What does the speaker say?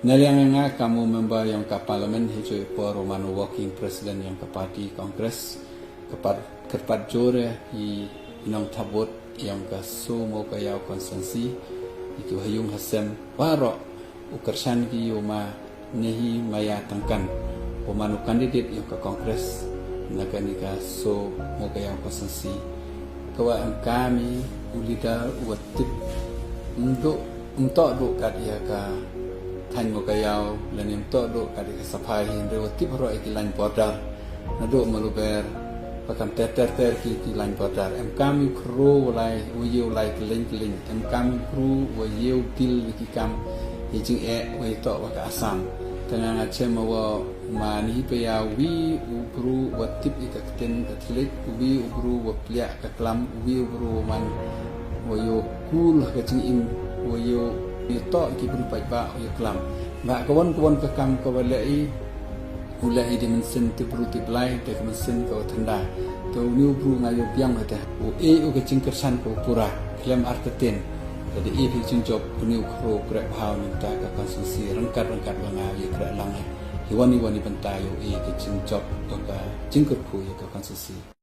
Nalianganga kamu member yang ke parlimen hijau por Romano Walking President yang ke parti Kongres kepat jore i inong tabut yang ke sumo kayau konsensi itu hayung hasem waro ukersan ki yoma nehi maya tangkan Romano kandidat yang ke Kongres naganika so mo kayau konsensi kawa kami ulida watip untuk do kat ia ka than mo kayau lan untuk do kat ia sapai hinde watip ro ikilan border nado maluber pakam ter ki lain bodar kami kru walai uyu lai keling kami kru uyu til ki kam hijing we to wa ka asam tengah ngacem wa mani pe ya wi ukru watip ikakten atlet wi ukru wa plia ka klam wi ukru man uyu kul ka cing im uyu to ki bru pai ba uyu klam ba kawan ka kam ka walai ulai di mesin tu beruti belai dek mesin kau tenda tu new bru ngayo biang ada u kecing kersan kau pura klaim artetin jadi kecing job new kro grab hau minta ke konsensi rengkat bangai gerak langai hiwani bentai kecing job ke jingkur ku ke konsensi